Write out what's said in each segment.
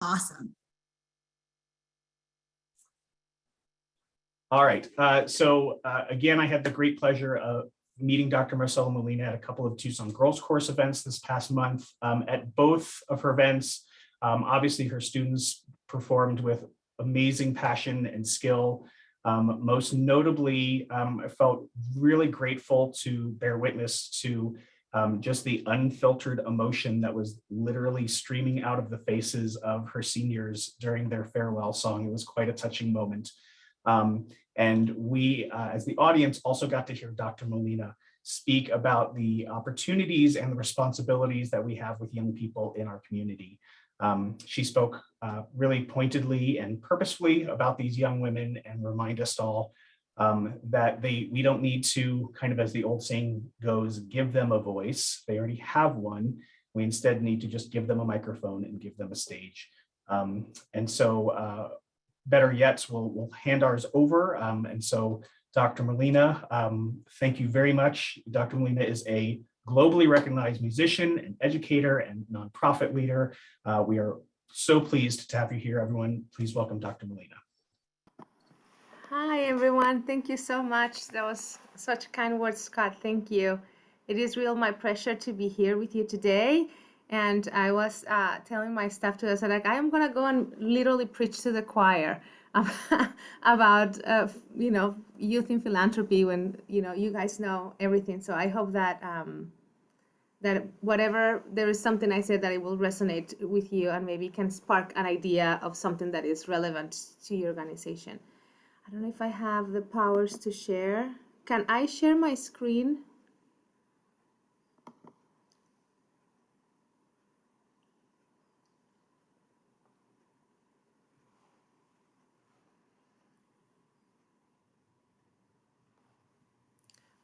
awesome. All right. Again, I had the great pleasure of meeting Dr. Marcela Molina at a couple of Tucson Girls Chorus events this past month. At both of her events, obviously her students performed with amazing passion and skill. Most notably, I felt really grateful to bear witness to just the unfiltered emotion that was literally streaming out of the faces of her seniors during their farewell song. It was quite a touching moment. And we, as the audience, also got to hear Dr. Molina speak about the opportunities and the responsibilities that we have with young people in our community. She spoke really pointedly and purposefully about these young women and remind us all that we don't need to, kind of as the old saying goes, give them a voice. They already have one. We instead need to just give them a microphone and give them a stage. Better yet, we'll hand ours over. And so Dr. Molina, thank you very much. Dr. Molina is a globally recognized musician and educator and nonprofit leader. We are so pleased to have you here, everyone. Please welcome Dr. Molina. Hi, everyone. Thank you so much. That was such kind words, Scott. Thank you. It is real my pleasure to be here with you today. And I was telling my staff to us, like, I am going to go and literally preach to the choir about, youth in philanthropy when, you guys know everything. So I hope that that whatever, there is something I said that it will resonate with you and maybe can spark an idea of something that is relevant to your organization. I don't know if I have the powers to share. Can I share my screen?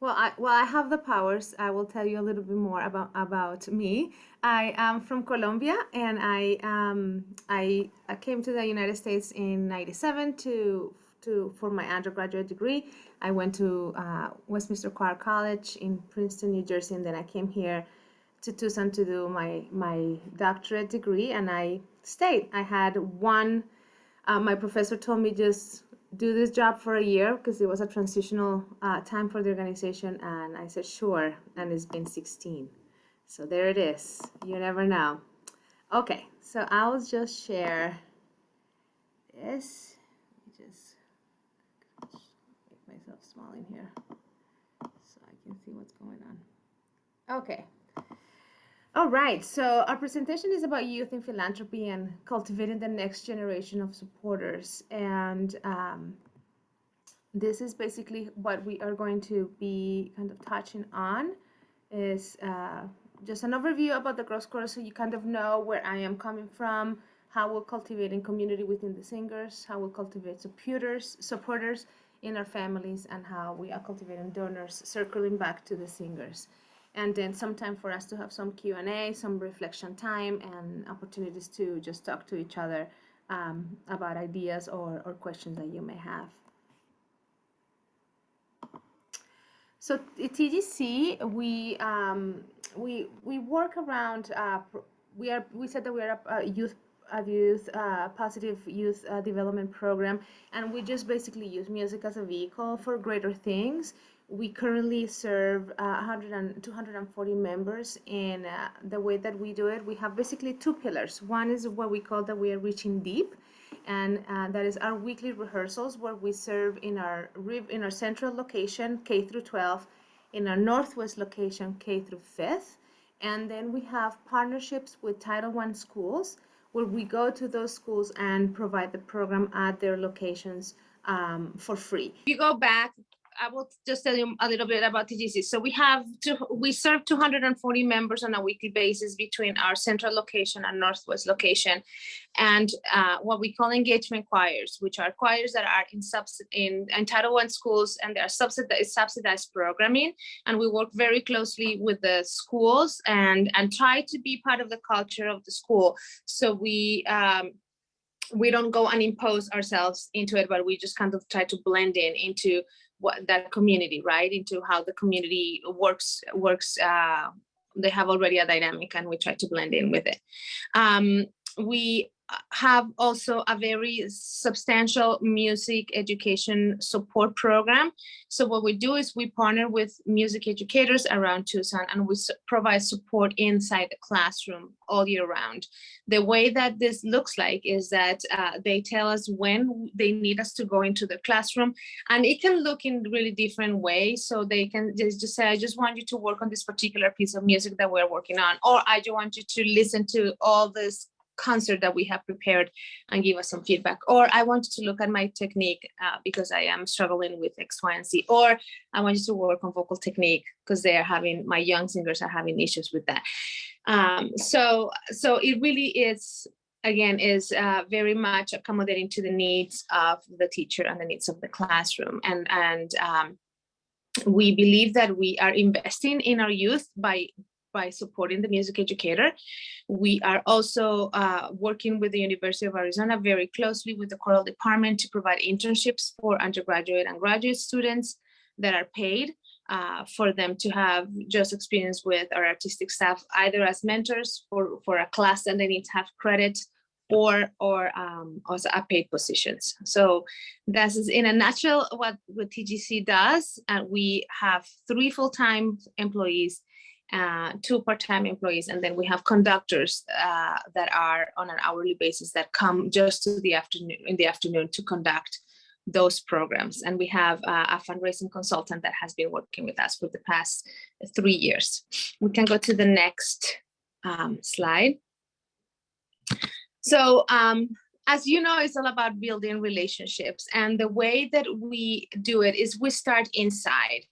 Well, I have the powers. I will tell you a little bit more about me. I am from Colombia, and I came to the United States in '97 for my undergraduate degree. I went to Westminster Choir College in Princeton, New Jersey, and then I came here to Tucson to do my doctorate degree, and I stayed. I had one. My professor told me just do this job for a year because it was a transitional time for the organization, and I said sure, and it's been 16. So there it is. You never know. Okay, so I'll just share this. Let me just make myself small in here so I can see what's going on. Okay. All right, so our presentation is about youth in philanthropy and cultivating the next generation of supporters. And this is basically what we are going to be kind of touching on is just an overview about the Girls Chorus, so you kind of know where I am coming from, how we're cultivating community within the singers, how we cultivate supporters in our families, and how we are cultivating donors circling back to the singers. And then some time for us to have some Q&A, some reflection time, and opportunities to just talk to each other about ideas or questions that you may have. So at TGC, we work around. We said that we are a positive youth development program, and we just basically use music as a vehicle for greater things. We currently serve 240 members, and the way that we do it, we have basically two pillars. One is what we call that we are reaching deep, and that is our weekly rehearsals, where we serve in our central location, K through 12, in our northwest location, K through 5th, and then we have partnerships with Title I schools, where we go to those schools and provide the program at their locations for free. If you go back, I will just tell you a little bit about TGC. So we serve 240 members on a weekly basis between our central location and northwest location, and what we call engagement choirs, which are choirs that are in Title I schools, and they are subsidized programming. And we work very closely with the schools and try to be part of the culture of the school. So we don't go and impose ourselves into it, but we just kind of try to blend into that community, right? Into how the community works. They have already a dynamic, and we try to blend in with it. We have also a very substantial music education support program. So what we do is we partner with music educators around Tucson, and we provide support inside the classroom all year round. The way that this looks like is that they tell us when they need us to go into the classroom, and it can look in really different ways. So they can just say, I just want you to work on this particular piece of music that we're working on, or I just want you to listen to all this concert that we have prepared and give us some feedback, or I want you to look at my technique because I am struggling with X, Y, and Z, or I want you to work on vocal technique because my young singers are having issues with that. So it really is, again, is very much accommodating to the needs of the teacher and the needs of the classroom. And we believe that we are investing in our youth by supporting the music educator. We are also working with the University of Arizona very closely with the choral department to provide internships for undergraduate and graduate students that are paid for them to have just experience with our artistic staff, either as mentors for a class that they need to have credit, or also a paid positions. So this is in a nutshell what TGC does. We have 3 full-time employees, 2 part-time employees, and then we have conductors that are on an hourly basis that come just in the afternoon to conduct those programs. And we have a fundraising consultant that has been working with us for the past 3 years. We can go to the next slide. So as you know, it's all about building relationships. And the way that we do it is we start inside.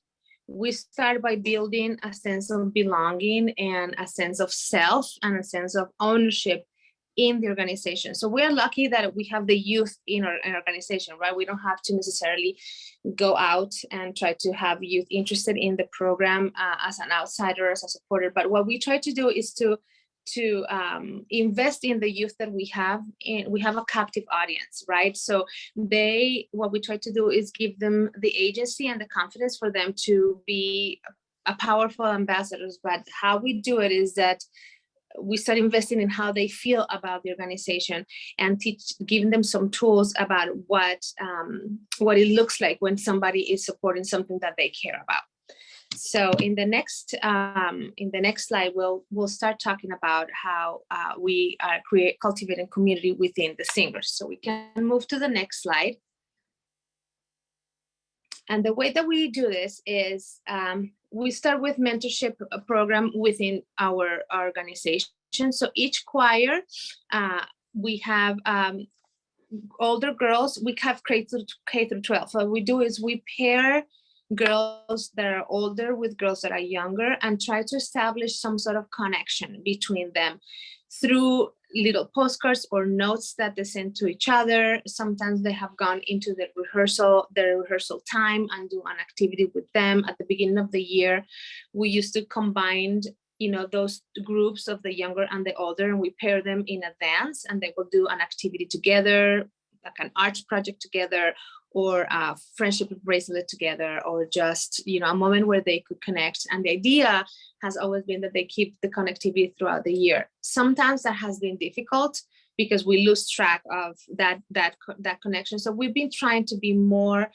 We start by building a sense of belonging and a sense of self and a sense of ownership in the organization. So we're lucky that we have the youth in our organization, right? We don't have to necessarily go out and try to have youth interested in the program as an outsider, as a supporter. But what we try to do is to invest in the youth that we have. And we have a captive audience, right? So what we try to do is give them the agency and the confidence for them to be a powerful ambassadors. But how we do it is that we start investing in how they feel about the organization and giving them some tools about what it looks like when somebody is supporting something that they care about. So in the next slide, we'll start talking about how we are cultivating community within the singers. So we can move to the next slide. And the way that we do this is we start with mentorship program within our organization. So each choir, we have older girls, we have K through 12. So what we do is we pair girls that are older with girls that are younger and try to establish some sort of connection between them through little postcards or notes that they send to each other. Sometimes they have gone into their rehearsal time and do an activity with them at the beginning of the year. We used to combine those groups of the younger and the older, and we pair them in a dance, and they will do an activity together, like an art project together, or a friendship bracelet together, or just a moment where they could connect. And the idea has always been that they keep the connectivity throughout the year. Sometimes that has been difficult because we lose track of that connection. So we've been trying to be more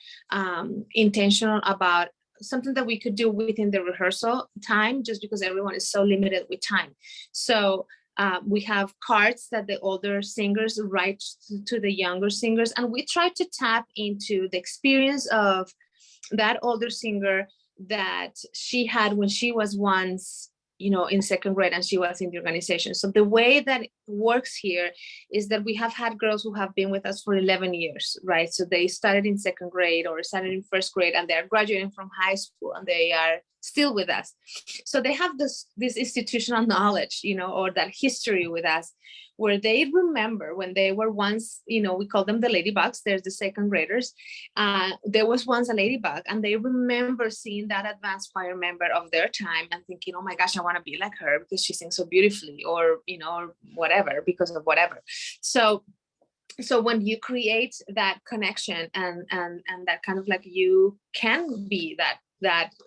intentional about something that we could do within the rehearsal time, just because everyone is so limited with time. So we have cards that the older singers write to the younger singers, and we try to tap into the experience of that older singer that she had when she was once in second grade and she was in the organization. So the way that it works here is that we have had girls who have been with us for 11 years, right? So they started in second grade or started in first grade, and they're graduating from high school, and they are still with us. So they have this institutional knowledge, or that history with us, where they remember when they were once, we call them the ladybugs. There's the second graders. There was once a ladybug, and they remember seeing that advanced choir member of their time and thinking, oh my gosh, I want to be like her because she sings so beautifully, or, or whatever, because of whatever. So when you create that connection and that kind of like, you can be that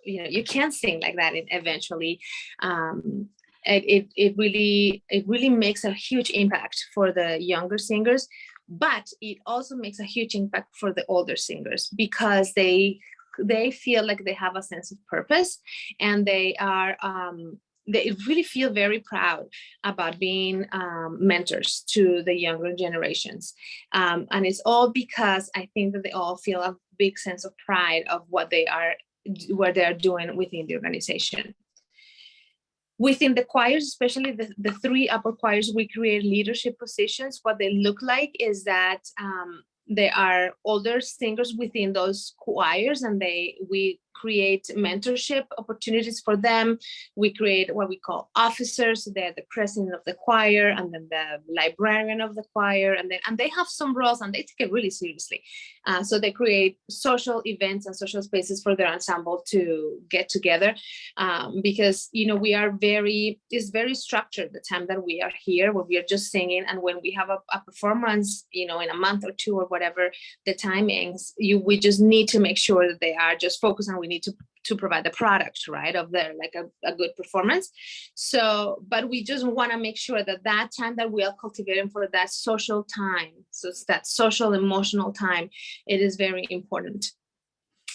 you can sing like that eventually, it really makes a huge impact for the younger singers, but it also makes a huge impact for the older singers, because they feel like they have a sense of purpose, and they really feel very proud about being mentors to the younger generations. And it's all because I think that they all feel a big sense of pride of what they're doing within the organization. Within the choirs, especially the three upper choirs, we create leadership positions. What they look like is that they are older singers within those choirs, and we create mentorship opportunities for them. We create what we call officers. They're the president of the choir, and then the librarian of the choir, and they have some roles, and they take it really seriously. So they create social events and social spaces for their ensemble to get together, because it's very structured, the time that we are here, where we are just singing, and when we have a performance, in a month or two or whatever the timings, we just need to make sure that they are just focused, and we need to provide the product, right, of their like a good performance. So, but we just want to make sure that time that we are cultivating for that social time, so it's that social emotional time, it is very important,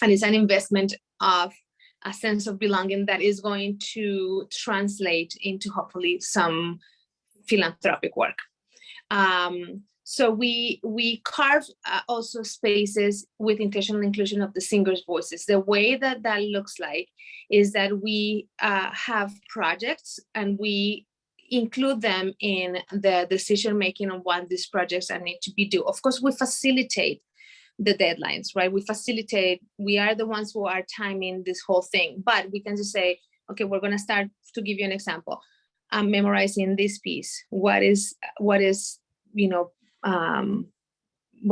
and it's an investment of a sense of belonging that is going to translate into hopefully some philanthropic work. So we carve also spaces with intentional inclusion of the singers' voices. The way that looks like is that we have projects, and we include them in the decision making on what these projects are need to be due. Of course, we facilitate the deadlines, right? We are the ones who are timing this whole thing, but we can just say, okay, we're going to start. To give you an example, I'm memorizing this piece. What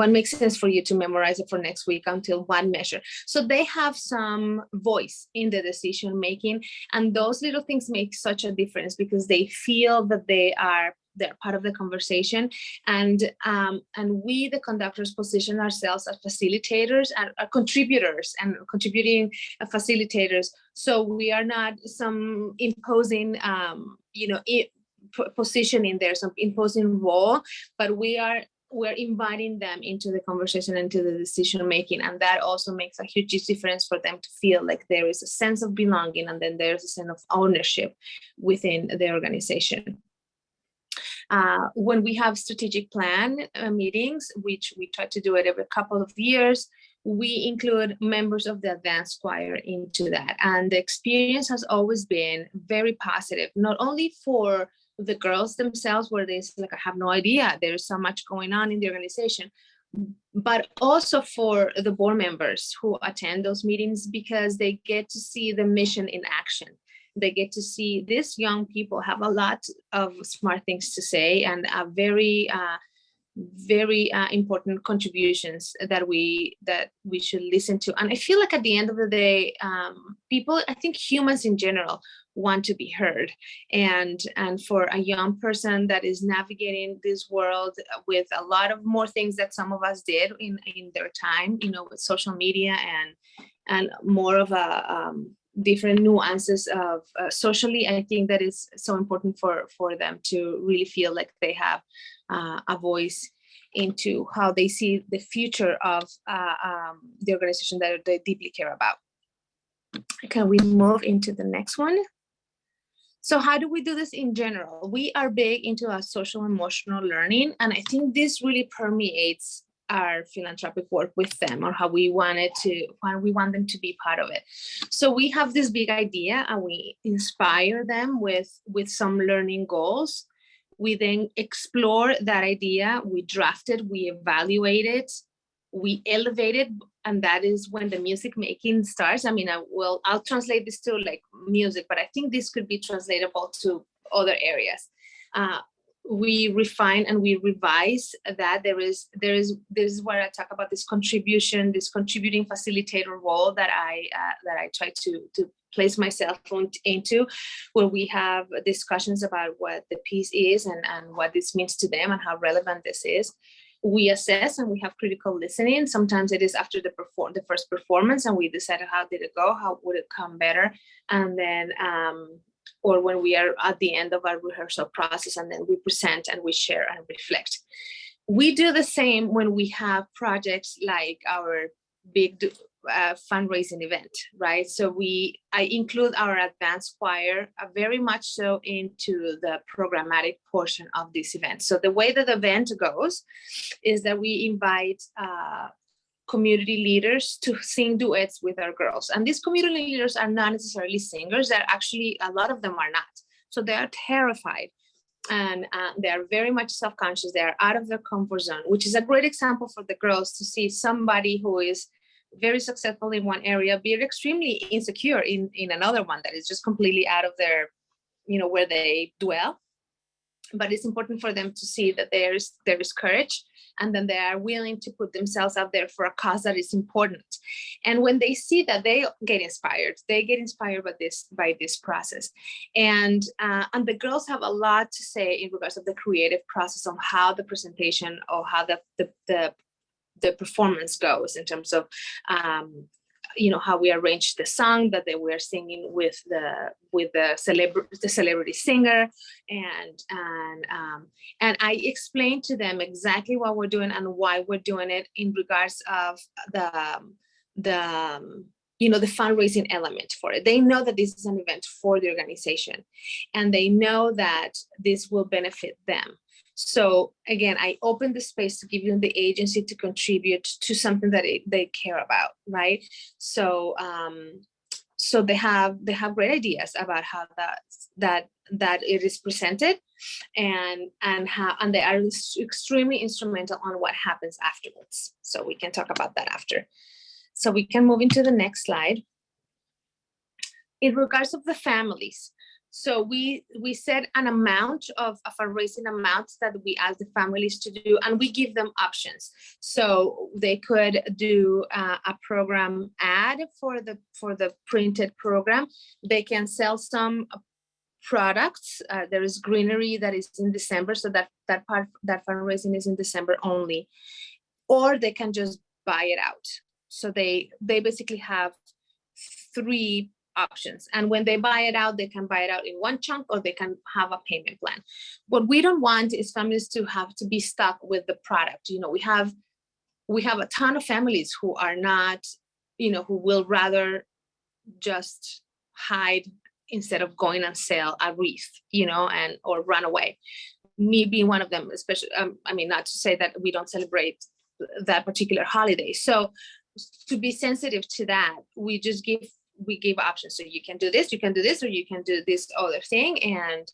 makes sense for you to memorize it for next week until one measure? So they have some voice in the decision making, and those little things make such a difference, because they feel that they're part of the conversation. And we, the conductors, position ourselves as facilitators and contributors, and contributing facilitators. So we are not some imposing, position in there, some imposing role, but we're inviting them into the conversation, into the decision making, and that also makes a huge difference for them to feel like there is a sense of belonging, and then there's a sense of ownership within the organization. When we have strategic plan meetings, which we try to do it every couple of years, we include members of the advanced choir into that. And the experience has always been very positive, not only for the girls themselves, where they say, like, I have no idea, there's so much going on in the organization, but also for the board members who attend those meetings, because they get to see the mission in action. They get to see these young people have a lot of smart things to say, and very important contributions that we should listen to. And I feel like at the end of the day, people, I think humans in general, want to be heard. And for a young person that is navigating this world with a lot of more things that some of us did in their time, with social media and more of a different nuances of socially, I think that is so important for them to really feel like they have a voice into how they see the future of the organization that they deeply care about. Can we move into the next one? So how do we do this in general? We are big into our social emotional learning, and I think this really permeates our philanthropic work with them, or how we want them to be part of it. So we have this big idea, and we inspire them with some learning goals. We then explore that idea, we draft it, we evaluate it, we elevate it, and that is when the music making starts. I mean, I'll translate this to like music, but I think this could be translatable to other areas. We refine and we revise that. This is where I talk about this contributing facilitator role that I try to place myself into, where we have discussions about what the piece is and what this means to them and how relevant this is. We assess and we have critical listening. Sometimes it is after the first performance, and we decide how did it go, how would it come better, and then or when we are at the end of our rehearsal process, and then we present and we share and reflect. We do the same when we have projects like our big fundraising event, right? So I include our advanced choir very much so into the programmatic portion of this event. So the way that the event goes is that we invite community leaders to sing duets with our girls. And these community leaders are not necessarily singers. They're actually, a lot of them are not. So they are terrified, and they are very much self-conscious. They are out of their comfort zone, which is a great example for the girls to see somebody who is very successful in one area be extremely insecure in another one that is just completely out of their, where they dwell. But it's important for them to see that there is courage, and then they are willing to put themselves out there for a cause that is important. And when they see that, they get inspired. They get inspired by this process. And the girls have a lot to say in regards of the creative process on how the presentation or how the performance goes, in terms of how we arrange the song that they were singing with the celebrity singer, and I explained to them exactly what we're doing and why we're doing it in regards of the fundraising element for it. They know that this is an event for the organization, and they know that this will benefit them. So again, I open the space to give them the agency to contribute to something that they care about, right? So so they have great ideas about how that it is presented, and they are extremely instrumental on what happens afterwards. So we can talk about that after. So we can move into the next slide. In regards of the families, so we set an amount of fundraising amounts that we ask the families to do, and we give them options. So they could do a program ad for the printed program. They can sell some products. There is greenery that is in December, so that fundraising is in December only, or they can just buy it out. So they basically have 3 options, and when they buy it out, they can buy it out in one chunk, or they can have a payment plan. What we don't want is families to have to be stuck with the product. We have a ton of families who are not, who will rather just hide instead of going and sell a wreath, or run away. Me being one of them, especially. Not to say that we don't celebrate that particular holiday. So to be sensitive to that, we give options. So you can do this, or you can do this other thing. And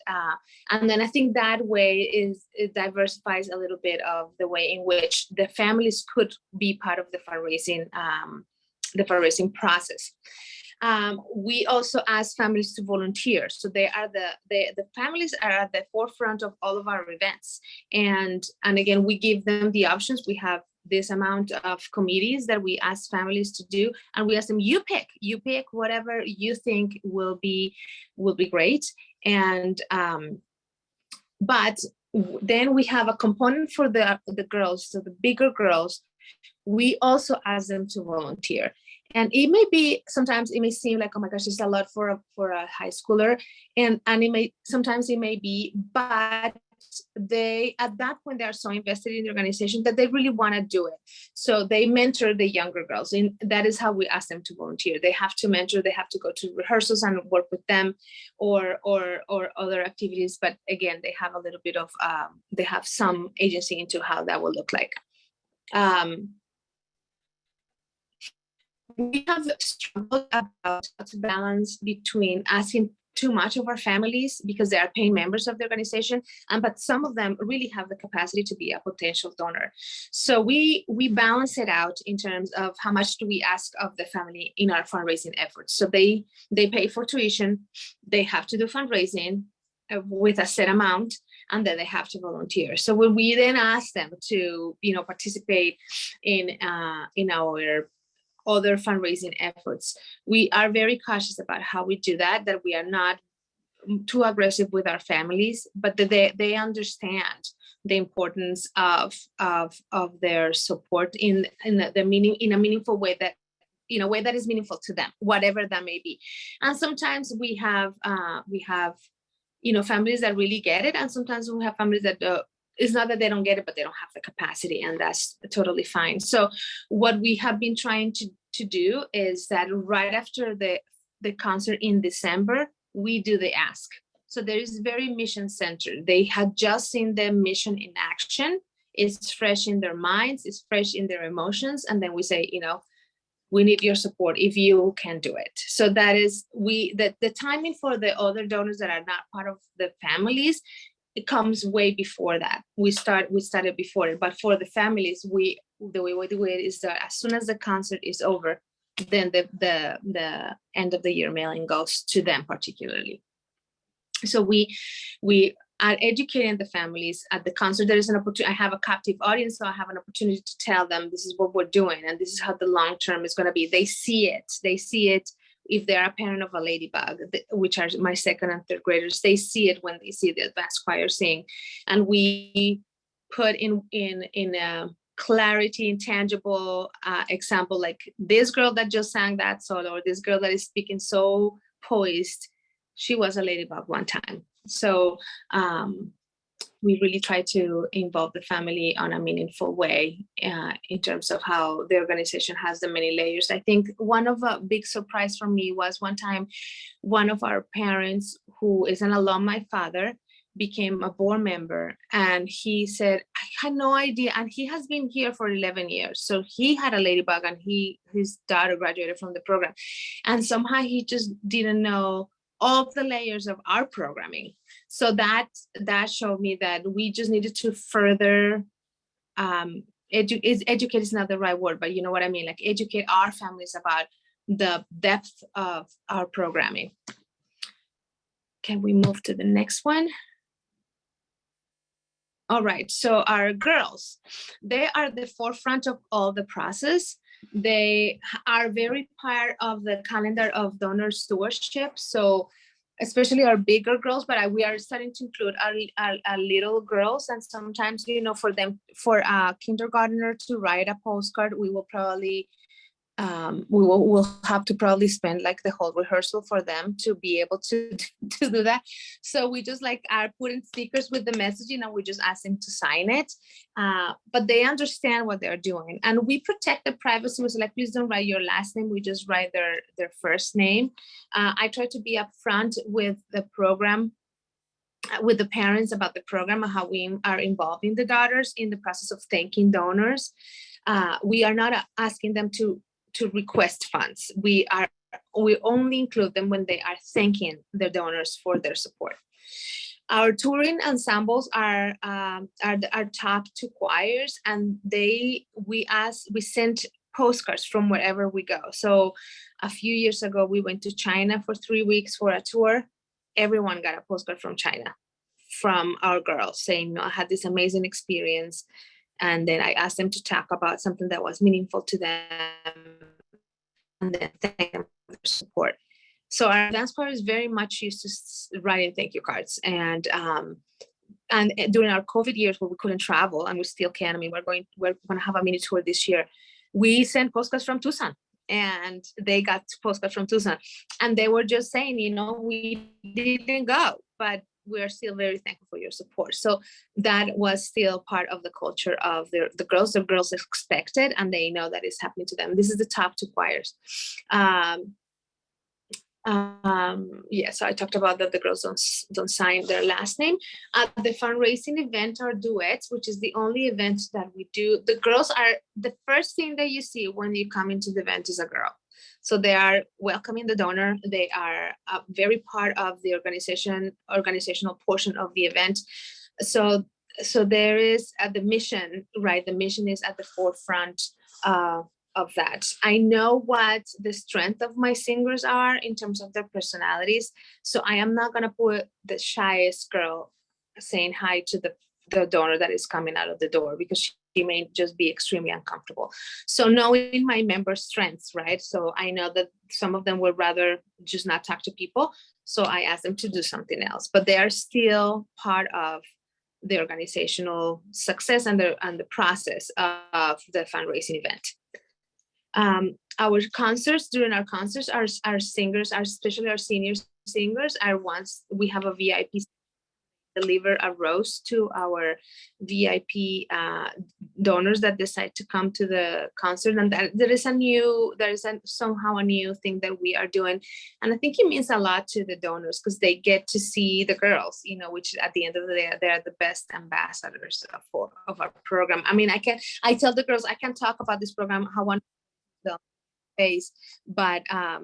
then I think that way it diversifies a little bit of the way in which the families could be part of the fundraising process. We also ask families to volunteer. So they are the families are at the forefront of all of our events. And again, we give them the options. We have this amount of committees that we ask families to do, and we ask them, you pick whatever you think will be great. And but then we have a component for the girls. So the bigger girls, we also ask them to volunteer. And sometimes it may seem like, oh my gosh, it's a lot for a high schooler, and sometimes it may be, but they, at that point, they are so invested in the organization that they really want to do it. So they mentor the younger girls, and that is how we ask them to volunteer. They have to mentor, they have to go to rehearsals and work with them, or other activities. But again, they have a little bit of they have some agency into how that will look like. We have struggled about how to balance between asking too much of our families because they are paying members of the organization, but some of them really have the capacity to be a potential donor. So we balance it out in terms of how much do we ask of the family in our fundraising efforts. So they pay for tuition, they have to do fundraising with a set amount, and then they have to volunteer. So when we then ask them to participate in our other fundraising efforts, we are very cautious about how we do that we are not too aggressive with our families, but that they understand the importance of their support in a meaningful way, that in a way that is meaningful to them, whatever that may be. And sometimes we have families that really get it, and sometimes we have families that it's not that they don't get it, but they don't have the capacity, and that's totally fine. So what we have been trying to do is that right after the concert in December, we do the ask. So there is very mission centered. They had just seen the mission in action. It's fresh in their minds, it's fresh in their emotions. And then we say, we need your support if you can do it. So that is the timing for the other donors that are not part of the families, it comes way before that. We started before it, but for the families, the way we do it is that as soon as the concert is over, then the end of the year mailing goes to them particularly. So we are educating the families at the concert. There is an opportunity. I have a captive audience, so I have an opportunity to tell them this is what we're doing, and this is how the long term is going to be. They see it. They see it. If they're a parent of a ladybug, which are my second and third graders, they see it when they see the advanced choir sing, and we put in clarity, intangible example, like this girl that just sang that solo, or this girl that is speaking so poised, she was a ladybug one time. So we really try to involve the family on a meaningful way in terms of how the organization has the many layers. I think one of a big surprise for me was one time, one of our parents, who is an alumni father, became a board member, and he said, I had no idea. And he has been here for 11 years. So he had a ladybug, and his daughter graduated from the program. And somehow he just didn't know all the layers of our programming. So that showed me that we just needed to further educate is not the right word, but you know what I mean, like educate our families about the depth of our programming. Can we move to the next one? All right, so our girls, they are the forefront of all the process. They are very part of the calendar of donor stewardship. So especially our bigger girls, but we are starting to include our little girls. And sometimes, for a kindergartner to write a postcard, we will probably we'll have to probably spend like the whole rehearsal for them to be able to do that. So we just are putting stickers with the messaging, and we just ask them to sign it. But they understand what they're doing, and we protect the privacy. We say, please don't write your last name. We just write their first name. I try to be upfront with the program, with the parents about the program and how we are involving the daughters in the process of thanking donors. We are not asking them to request funds. We only include them when they are thanking the donors for their support. Our touring ensembles are our top two choirs, and we sent postcards from wherever we go. So a few years ago, we went to China for 3 weeks for a tour. Everyone got a postcard from China, from our girls, saying, I had this amazing experience. And then I asked them to talk about something that was meaningful to them, and then thank them for their support. So our dance choir is very much used to writing thank you cards. And during our COVID years where we couldn't travel, and we still can, we're going to have a mini tour this year. We sent postcards from Tucson, and they got postcards from Tucson, and they were just saying, we didn't go, but we're still very thankful for your support. So that was still part of the culture of the girls. The girls expected, and they know that it's happening to them. This is the top two choirs. So I talked about that the girls don't sign their last name. At the fundraising event or duets, which is the only event that we do, the girls are the first thing that you see when you come into the event is a girl. So they are welcoming the donor. They are a very part of the organizational portion of the event. So there is the mission, right? The mission is at the forefront of that. I know what the strength of my singers are in terms of their personalities. So I am not going to put the shyest girl saying hi to the donor that is coming out of the door, because she may just be extremely uncomfortable. So knowing my members' strengths, right? So I know that some of them would rather just not talk to people. So I ask them to do something else, but they are still part of the organizational success and the process of the fundraising event. Our concerts, during our concerts, our singers, especially our senior singers, are ones we have a VIP deliver a rose to our VIP donors that decide to come to the concert. And that there is somehow a new thing that we are doing. And I think it means a lot to the donors because they get to see the girls, which at the end of the day, they're the best ambassadors of our program. I mean, I tell the girls, I can talk about this program, how one face, but I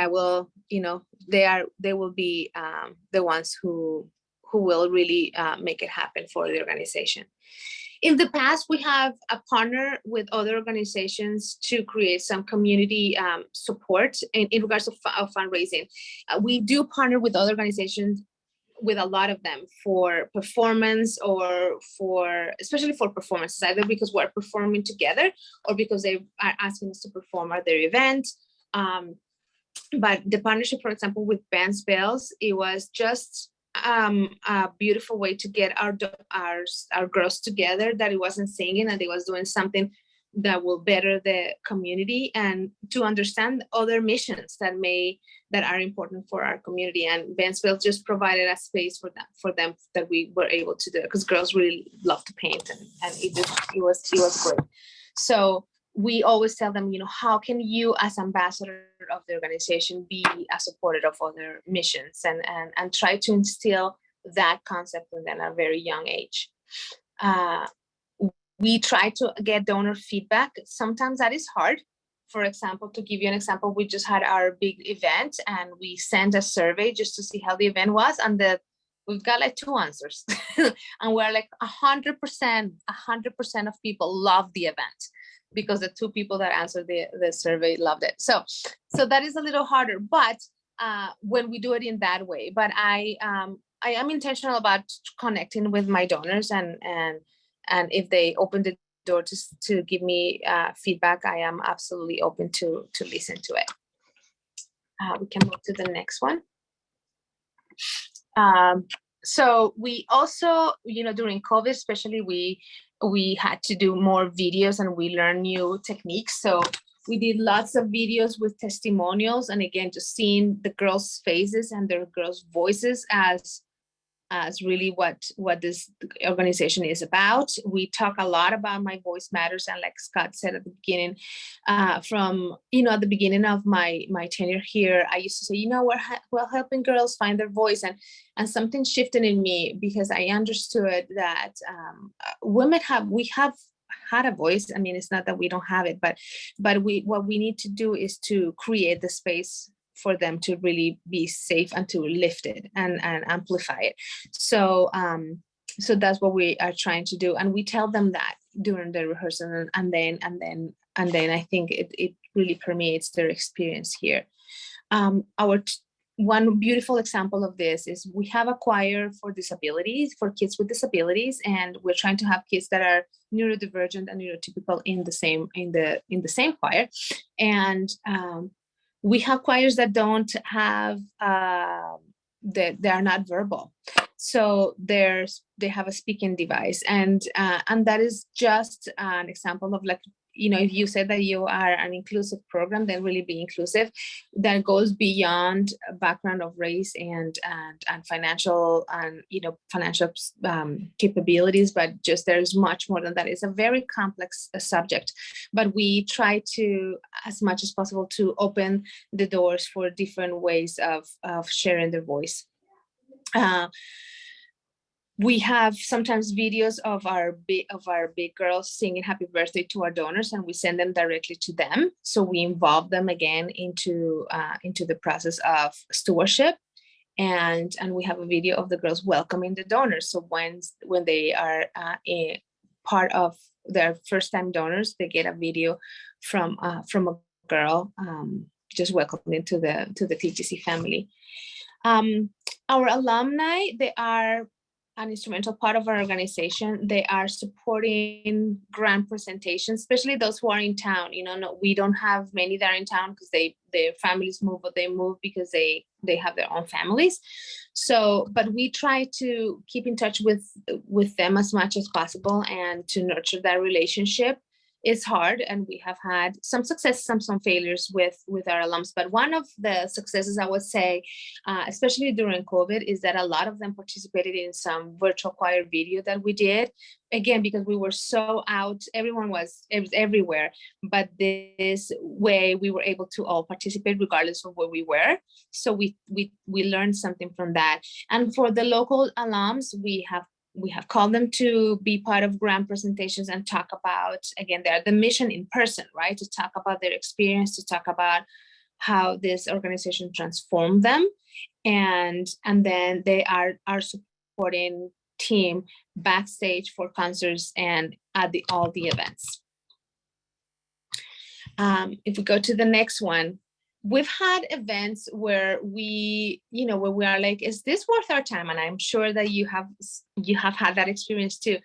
will, they will be the ones who will really make it happen for the organization. In the past, we have a partner with other organizations to create some community support in regards of fundraising. We do partner with other organizations, with a lot of them, for performance or especially for performances, either because we're performing together or because they are asking us to perform at their event. But the partnership, for example, with Ben's Bells, it was just a beautiful way to get our girls together, that it wasn't singing and it was doing something that will better the community and to understand other missions that are important for our community. And Ben's Bells just provided a space for them that we were able to do, because girls really love to paint, and it was great. So we always tell them, how can you as ambassador of the organization be a supporter of other missions, and try to instill that concept in them at a very young age. We try to get donor feedback. Sometimes that is hard. For example, to give you an example, we just had our big event and we sent a survey just to see how the event was, and we've got like 2 answers and we're like 100% of people love the event, because the 2 people that answered the survey loved it. So that is a little harder, but when we do it in that way. But I am intentional about connecting with my donors, and if they open the door to give me feedback, I am absolutely open to listen to it. We can move to the next one. So we also, during COVID especially, we had to do more videos and we learned new techniques. So we did lots of videos with testimonials, and again, just seeing the girls' faces and their girls' voices as really what this organization is about. We talk a lot about My Voice Matters, and like Scott said at the beginning, at the beginning of my tenure here, I used to say, we're helping girls find their voice, and something shifted in me, because I understood that women have had a voice. I mean, it's not that we don't have it, but what we need to do is to create the space for them to really be safe and to lift it and amplify it. So that's what we are trying to do, and we tell them that during the rehearsal, and then I think it really permeates their experience here. One beautiful example of this is we have a choir for kids with disabilities, and we're trying to have kids that are neurodivergent and neurotypical in the same choir. And we have choirs that don't have they are not verbal, so they have a speaking device, and that is just an example of, like, if you said that you are an inclusive program, then really be inclusive. That goes beyond a background of race and financial capabilities, but just there's much more than that. It's a very complex subject, but we try to, as much as possible, to open the doors for different ways of sharing their voice. We have sometimes videos of our big girls singing happy birthday to our donors, and we send them directly to them. So we involve them again into the process of stewardship, and we have a video of the girls welcoming the donors. So when they are a part of their first time donors, they get a video from a girl just welcoming to the TGC family. Our alumni, they are an instrumental part of our organization. They are supporting grant presentations, especially those who are in town. We don't have many that are in town because their families move, but they move because they have their own families. So, but we try to keep in touch with them as much as possible and to nurture that relationship. it's hard, and we have had some successes, some failures with our alums. But one of the successes, I would say, especially during COVID, is that a lot of them participated in some virtual choir video that we did. Again, because we were so out, it was everywhere. But this way, we were able to all participate regardless of where we were. So we learned something from that. And for the local alums, we have called them to be part of grant presentations and talk about, again, the mission in person, right? To talk about their experience, to talk about how this organization transformed them. And then they are our supporting team backstage for concerts and at all the events. If we go to the next one, we've had events where we are like, is this worth our time? And I'm sure that you have had that experience too.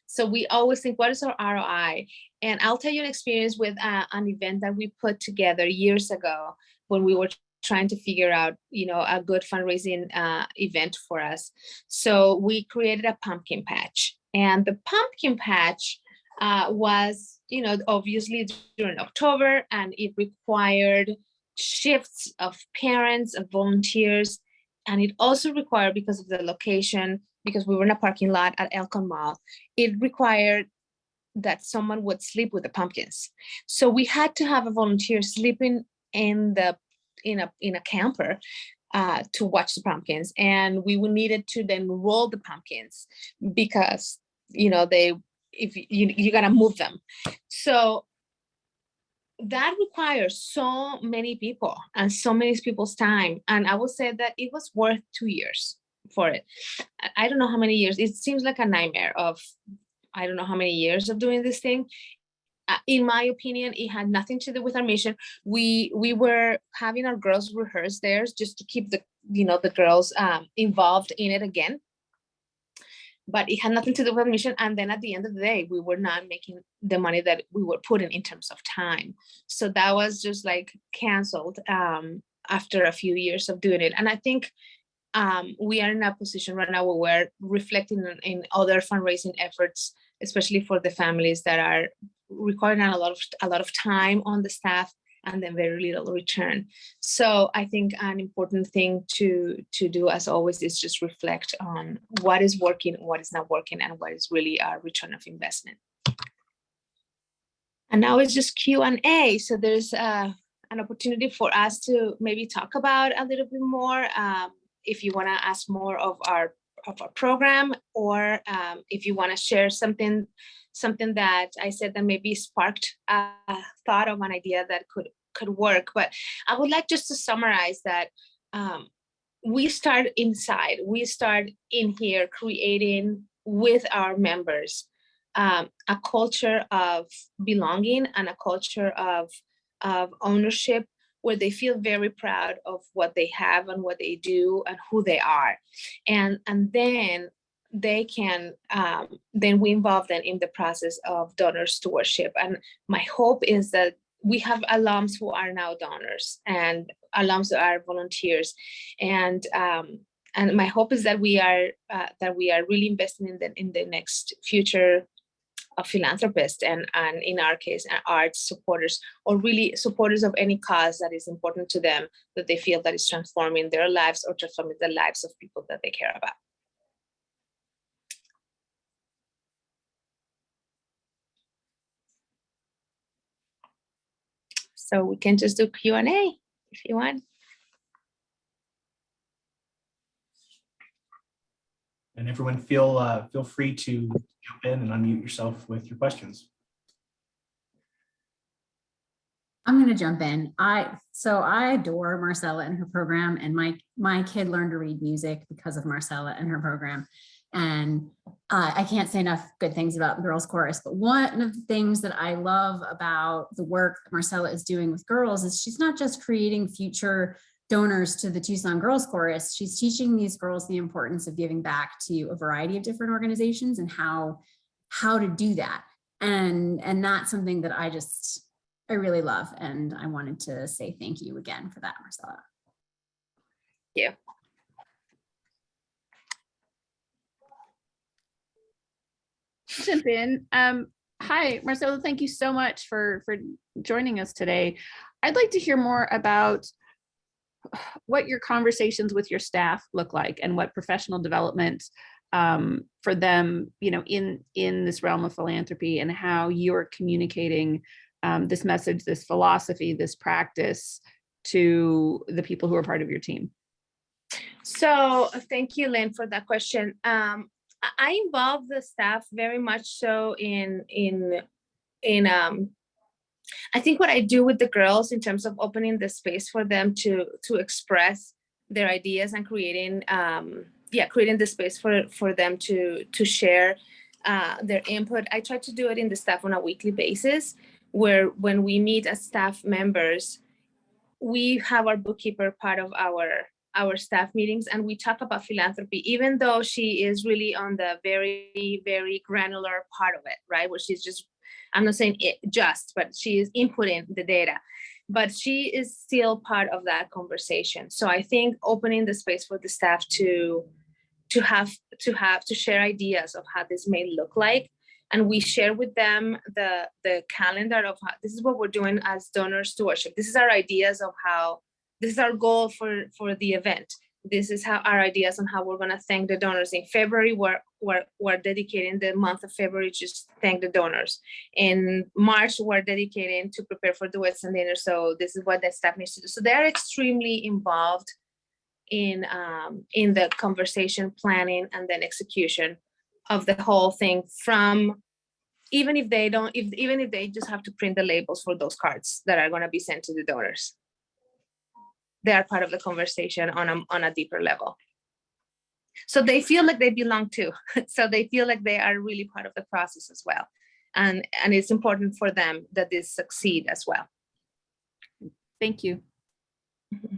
So we always think, what is our ROI? And I'll tell you an experience with an event that we put together years ago when we were trying to figure out, a good fundraising event for us. So we created a pumpkin patch, and the pumpkin patch was, obviously during October, and it required shifts of parents, of volunteers, and it also required, because of the location, because we were in a parking lot at Elcon Mall, it required that someone would sleep with the pumpkins. So we had to have a volunteer sleeping in a camper to watch the pumpkins, and we needed to then roll the pumpkins because you gotta move them. So that requires so many people and so many people's time. And I would say that it was worth 2 years for it. I don't know how many years. It seems like a nightmare of, I don't know how many years of doing this thing. In my opinion, it had nothing to do with our mission. We were having our girls rehearse theirs just to keep the girls involved in it again. But it had nothing to do with mission. And then at the end of the day, we were not making the money that we were putting in terms of time. So that was just like canceled after a few years of doing it. And I think we are in a position right now where we're reflecting in other fundraising efforts, especially for the families that are requiring a lot of time on the staff and then very little return. So I think an important thing to do, as always, is just reflect on what is working, what is not working, and what is really our return of investment. And now it's just Q&A. So there's an opportunity for us to maybe talk about a little bit more. If you want to ask more of our program, or if you want to share something that I said that maybe sparked a thought of an idea that could work. But I would like just to summarize that we start inside. We start in here creating with our members a culture of belonging and a culture of ownership, where they feel very proud of what they have and what they do and who they are. And then they can, then we involve them in the process of donor stewardship. And my hope is that we have alums who are now donors and alums who are volunteers. And my hope is that we are really investing in the next future of philanthropists, and in our case, arts supporters, or really supporters of any cause that is important to them, that they feel that is transforming their lives or transforming the lives of people that they care about. So we can just do Q&A if you want. And everyone feel free to jump in and unmute yourself with your questions. I'm going to jump in. I adore Marcela and her program, and my kid learned to read music because of Marcela and her program. And I can't say enough good things about the Girls Chorus, but one of the things that I love about the work that Marcela is doing with girls is she's not just creating future donors to the Tucson Girls Chorus. She's teaching these girls the importance of giving back to a variety of different organizations and how to do that. And that's something that I really love. And I wanted to say thank you again for that, Marcela. Thank you. Jump in. Hi, Marcela, thank you so much for joining us today. I'd like to hear more about what your conversations with your staff look like and what professional development for them, in this realm of philanthropy, and how you're communicating this message, this philosophy, this practice to the people who are part of your team. So thank you, Lynn, for that question. I involve the staff very much so in I think what I do with the girls in terms of opening the space for them to express their ideas and creating the space for them to share their input. I try to do it in the staff on a weekly basis, where when we meet as staff members, we have our bookkeeper part of our staff meetings, and we talk about philanthropy, even though she is really on the very, very granular part of it, right? Where she's just, I'm not saying it just, but she is inputting the data, but she is still part of that conversation. So I think opening the space for the staff to share ideas of how this may look like. And we share with them the calendar of how, this is what we're doing as donor stewardship. This is our ideas of how, this is our goal for the event. This is how our ideas on how we're going to thank the donors. In February, we're dedicating the month of February to just thank the donors. In March, we're dedicating to prepare for duets and dinners. So this is what the staff needs to do. So they're extremely involved in the conversation, planning, and then execution of the whole thing, from even if they don't, even if they just have to print the labels for those cards that are going to be sent to the donors. They are part of the conversation on a deeper level. So they feel like they belong too. So they feel like they are really part of the process as well. And it's important for them that this succeed as well. Thank you. Mm-hmm.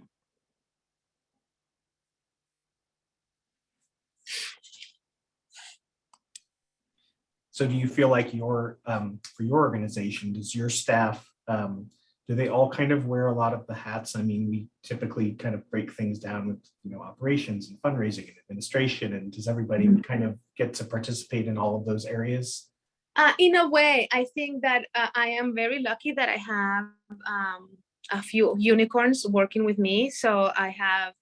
So do you feel like for your organization, does your staff, do they all kind of wear a lot of the hats? I mean, we typically kind of break things down with, operations and fundraising and administration, and does everybody kind of get to participate in all of those areas? In a way, I think that I am very lucky that I have a few unicorns working with me. So I have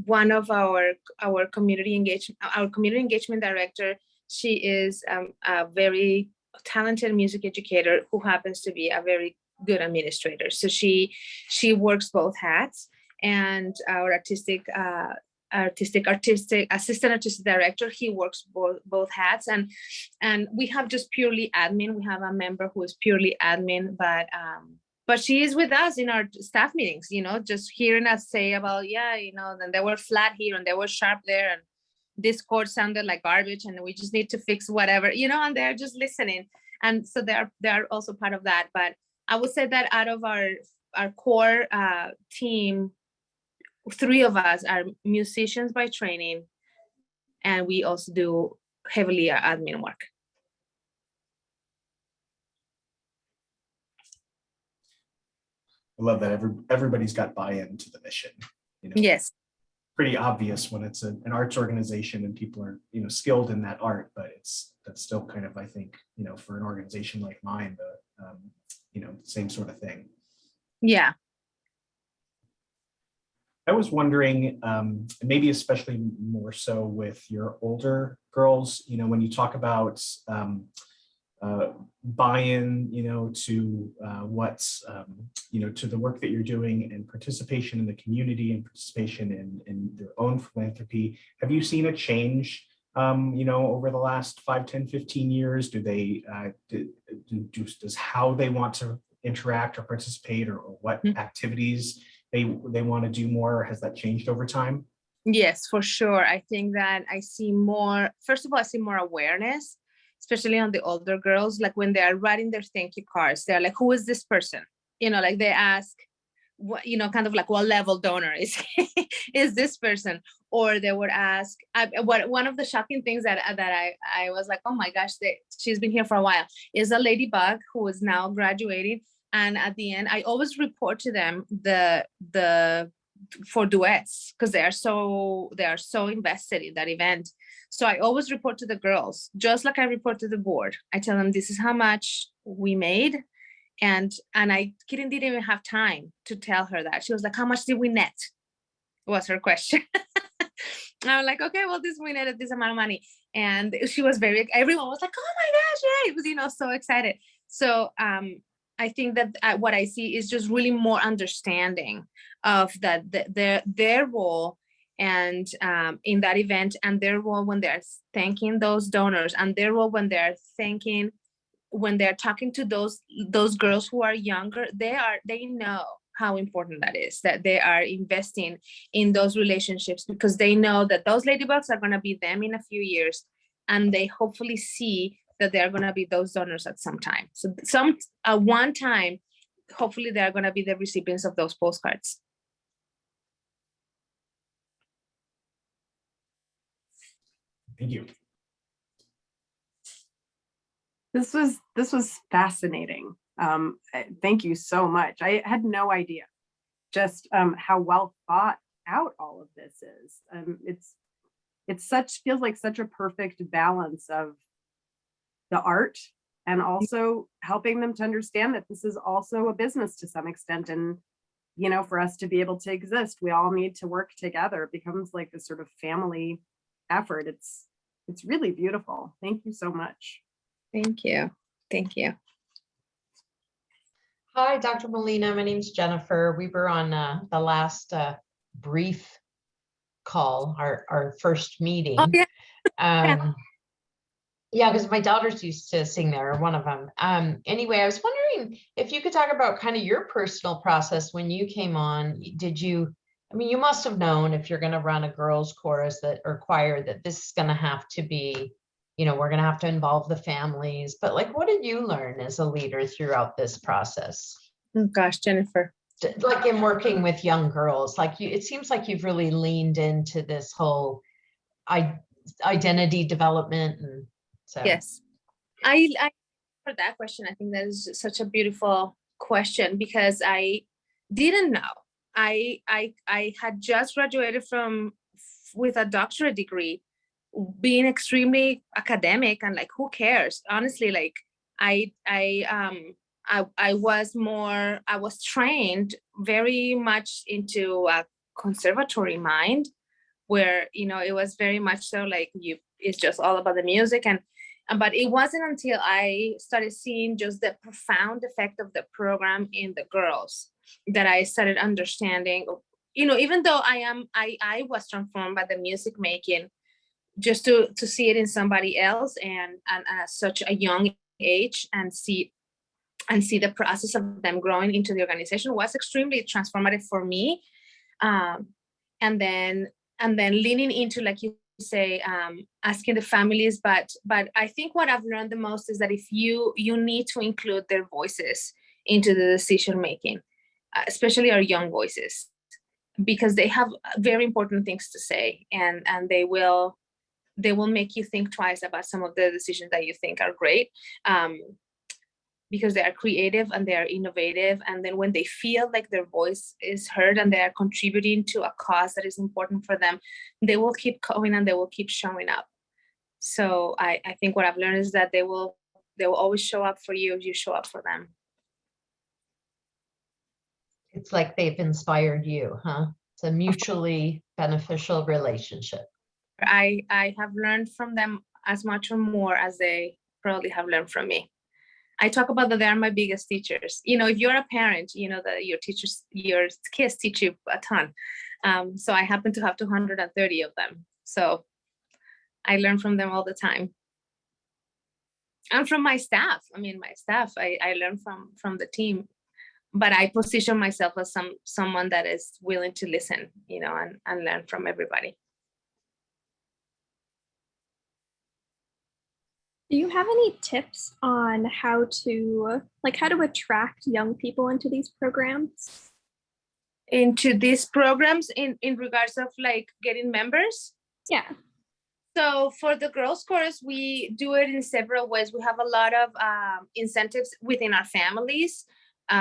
one of our community engagement director. She is a very talented music educator who happens to be a very good administrator. So she works both hats, and our artistic assistant artistic director, he works both hats, and we have just purely admin. We have a member who is purely admin, but she is with us in our staff meetings, just hearing us say about, then they were flat here and they were sharp there, and this chord sounded like garbage and we just need to fix whatever, and they're just listening. And so they're also part of that. But I would say that out of our core team, 3 of us are musicians by training, and we also do heavily admin work. I love that everybody's got buy-in to the mission. Yes. Pretty obvious when it's an arts organization and people are skilled in that art, but that's still kind of, I think, for an organization like mine, the same sort of thing. Yeah. I was wondering, maybe especially more so with your older girls, when you talk about buy-in, to what's, to the work that you're doing, and participation in the community and participation in their own philanthropy. Have you seen a change, over the last 5, 10, 15 years? Do they, does how they want to interact or participate, or what activities they want to do more? Has that changed over time? Yes, for sure. I think that I see more, first of all, I see more awareness, especially on the older girls. Like when they are writing their thank you cards, they're like, who is this person? like they ask, what, kind of like, what level donor is this person? Or they would ask, one of the shocking things that I was like, oh my gosh, she's been here for a while, is a ladybug who is now graduating. And at the end, I always report to them for duets, because they are so invested in that event. So I always report to the girls, just like I report to the board. I tell them this is how much we made. And I didn't even have time to tell her that. She was like, how much did we net? Was her question. I'm like, okay, well, we netted this amount of money. And she was everyone was like, oh my gosh, yeah, it was, so excited. So I think that what I see is just really more understanding of their role and in that event, and their role when they're thanking those donors, and their role when they're talking to those girls who are younger. They know how important that is, that they are investing in those relationships, because they know that those ladybugs are going to be them in a few years, and they hopefully see that they're going to be those donors at some time. So one time, hopefully they're going to be the recipients of those postcards. Thank you. This was fascinating. Thank you so much. I had no idea just how well thought out all of this is. Feels like such a perfect balance of the art and also helping them to understand that this is also a business to some extent. And, for us to be able to exist, we all need to work together. It becomes like a sort of family effort. It's really beautiful. Thank you so much. Thank you. Thank you. Hi, Dr. Molina. My name's Jennifer. We were on the last brief call, our first meeting. Oh, yeah. Yeah, because my daughters used to sing there, one of them. Anyway, I was wondering if you could talk about kind of your personal process when you came on. You must have known, if you're going to run a girls' chorus or choir, that this is going to have to be, we're going to have to involve the families. But what did you learn as a leader throughout this process? Oh gosh, Jennifer. Like in working with young girls, it seems like you've really leaned into this whole identity development. And so. Yes, I for that question. I think that is such a beautiful question, because I didn't know. I had just graduated with a doctorate degree, being extremely academic, and who cares? Honestly, I was trained very much into a conservatory mind, where it was very much so it's just all about the music, but it wasn't until I started seeing just the profound effect of the program in the girls that I started understanding, even though I was transformed by the music making, just to see it in somebody else and at such a young age, and see the process of them growing into the organization was extremely transformative for me. And then leaning into, like you say, asking the families, but I think what I've learned the most is that if you need to include their voices into the decision making, especially our young voices, because they have very important things to say, and they will make you think twice about some of the decisions that you think are great, because they are creative and they are innovative. And then when they feel like their voice is heard and they are contributing to a cause that is important for them, they will keep going and they will keep showing up. So I think what I've learned is that they will always show up for you if you show up for them. It's like they've inspired you, huh? It's a mutually beneficial relationship. I have learned from them as much or more as they probably have learned from me. I talk about that they are my biggest teachers. If you're a parent, that your kids teach you a ton. So I happen to have 230 of them. So I learn from them all the time. And from my staff. I learn from the team, but I position myself as someone that is willing to listen, and learn from everybody. Do you have any tips on how to attract young people into these programs? Into these programs in regards of getting members? Yeah. So for the girls' chorus, we do it in several ways. We have a lot of incentives within our families,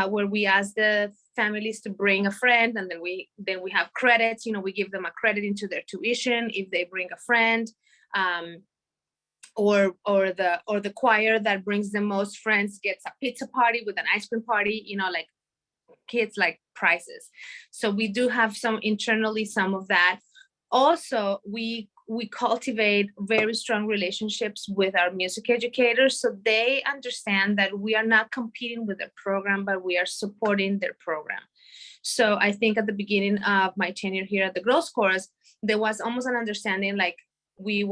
where we ask the families to bring a friend, and then we have credits. We give them a credit into their tuition if they bring a friend. or the choir that brings the most friends gets a pizza party with an ice cream party, like kids like prizes. So we do have some internally, some of that. Also, we cultivate very strong relationships with our music educators, so they understand that we are not competing with their program, but we are supporting their program. So I think at the beginning of my tenure here at the Girls Chorus, there was almost an understanding like we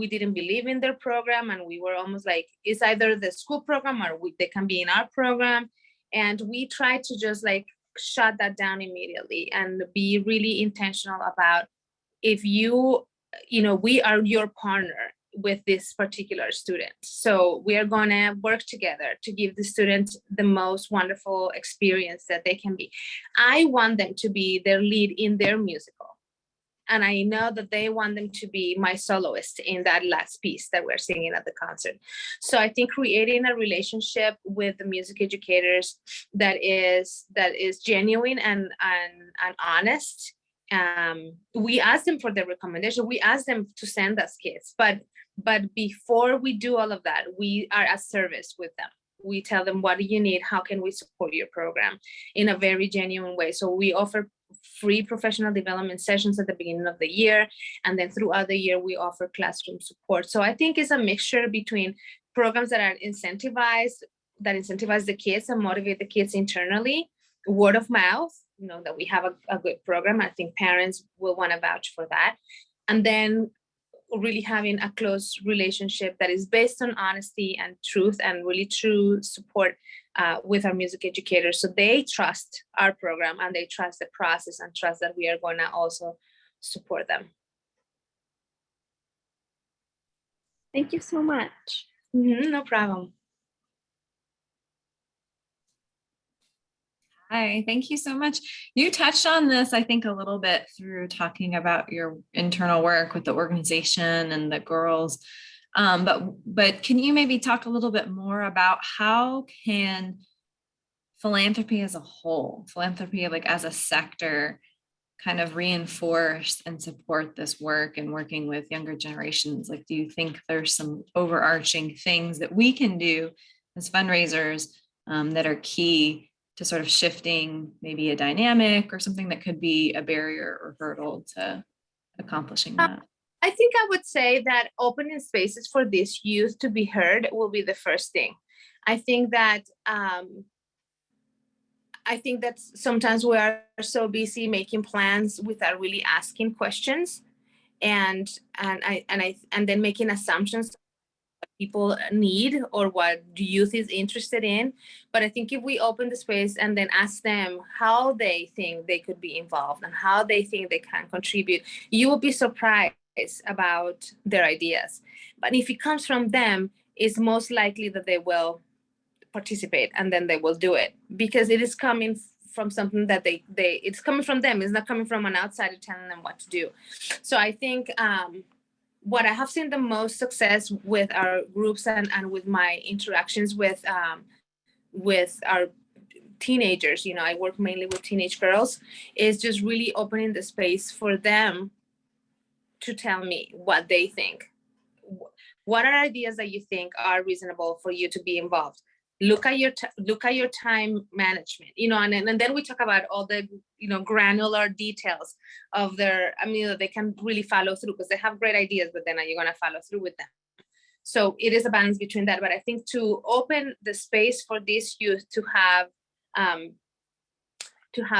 didn't believe in their program, and we were almost like, it's either the school program or they can be in our program. And we try to just like shut that down immediately and be really intentional about, if we are your partner with this particular student. So we are going to work together to give the students the most wonderful experience that they can be. I want them to be their lead in their musical. And I know that they want them to be my soloist in that last piece that we're singing at the concert. So I think creating a relationship with the music educators that is genuine and honest. We ask them for their recommendation. We ask them to send us kids, but before we do all of that, we are at service with them. We tell them, what do you need? How can we support your program in a very genuine way? So we offer free professional development sessions at the beginning of the year. And then throughout the year, we offer classroom support. So I think it's a mixture between programs that are incentivize the kids and motivate the kids internally, word of mouth, that we have a good program. I think parents will want to vouch for that. And then really having a close relationship that is based on honesty and truth and really true support with our music educators. So they trust our program and they trust the process and trust that we are going to also support them. Thank you so much. No problem. Hi, thank you so much. You touched on this, I think, a little bit through talking about your internal work with the organization and the girls. But can you maybe talk a little bit more about how can philanthropy as a whole, philanthropy like as a sector, kind of reinforce and support this work and working with younger generations? Like, do you think there's some overarching things that we can do as fundraisers that are key to sort of shifting maybe a dynamic or something that could be a barrier or hurdle to accomplishing that? I think I would say that opening spaces for this youth to be heard will be the first thing. I think that sometimes we are so busy making plans without really asking questions, and then making assumptions people need or what the youth is interested in. But I think if we open the space and then ask them how they think they could be involved and how they think they can contribute, you will be surprised about their ideas. But if it comes from them, it's most likely that they will participate and then they will do it, because it is coming from something that it's coming from them. It's not coming from an outsider telling them what to do. So I think what I have seen the most success with our groups and with my interactions with our teenagers, I work mainly with teenage girls, is just really opening the space for them to tell me what they think. What are ideas that you think are reasonable for you to be involved? Look at your time management, and then we talk about all the, granular details of their, they can really follow through because they have great ideas, but then are you going to follow through with them? So it is a balance between that. But I think to open the space for these youth to have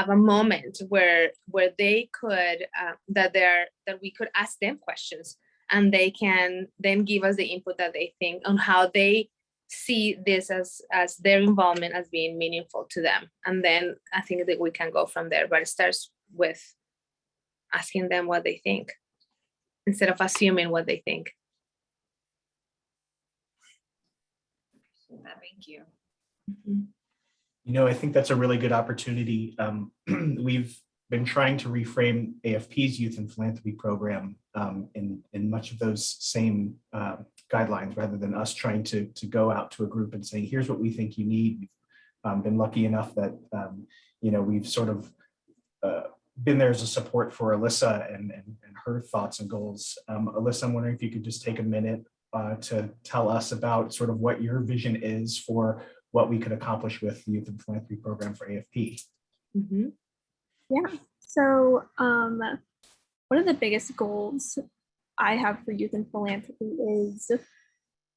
a moment where they could, that we could ask them questions and they can then give us the input that they think on how they see this as their involvement as being meaningful to them. And then I think that we can go from there, but it starts with asking them what they think instead of assuming what they think. Thank you. I think that's a really good opportunity. We've been trying to reframe AFP's Youth and Philanthropy program in much of those same guidelines, rather than us trying to go out to a group and say, here's what we think you need. We've been lucky enough that, we've sort of been there as a support for Alyssa and her thoughts and goals. Alyssa, I'm wondering if you could just take a minute to tell us about sort of what your vision is for what we could accomplish with the Youth and Philanthropy program for AFP. Mm-hmm. Yeah, so one of the biggest goals I have for Youth and Philanthropy is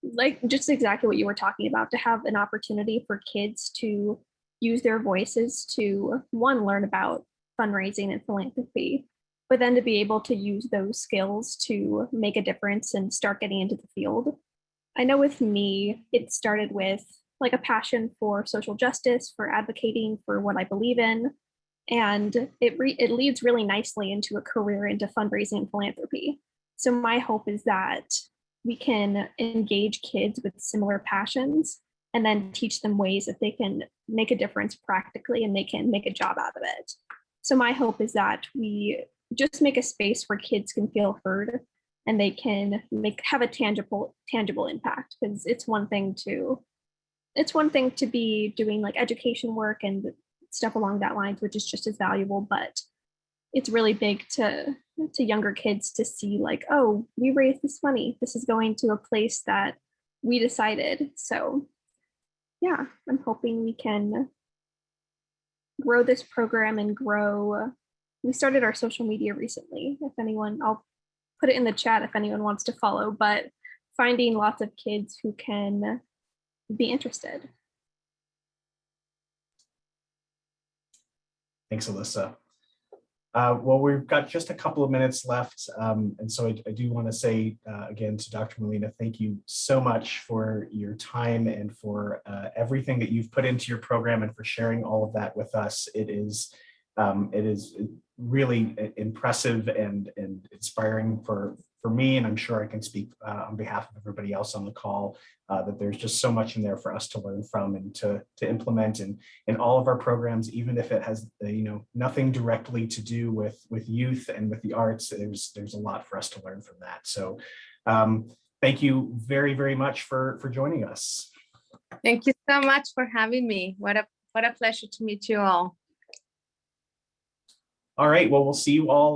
like just exactly what you were talking about, to have an opportunity for kids to use their voices to, one, learn about fundraising and philanthropy, but then to be able to use those skills to make a difference and start getting into the field. I know with me, it started with like a passion for social justice, for advocating for what I believe in, and it leads really nicely into a career into fundraising and philanthropy. So my hope is that we can engage kids with similar passions and then teach them ways that they can make a difference practically and they can make a job out of it. So my hope is that we just make a space where kids can feel heard and they can have a tangible impact, because it's one thing to be doing like education work and stuff along that lines, which is just as valuable, but it's really big to younger kids to see like, oh, we raised this money, this is going to a place that we decided. So yeah, I'm hoping we can grow this program and grow. We started our social media recently. If anyone, I'll put it in the chat if anyone wants to follow, but finding lots of kids who can be interested. Thanks, Alyssa. Well, we've got just a couple of minutes left. And so I do want to say again to Dr. Molina, thank you so much for your time and for everything that you've put into your program and for sharing all of that with us. It is really impressive and inspiring for me, and I'm sure I can speak on behalf of everybody else on the call, that there's just so much in there for us to learn from and to implement in all of our programs, even if it has nothing directly to do with youth and with the arts. There's a lot for us to learn from that. So thank you very, very much for joining us. Thank you so much for having me. What a pleasure to meet you all. All right, well, we'll see you all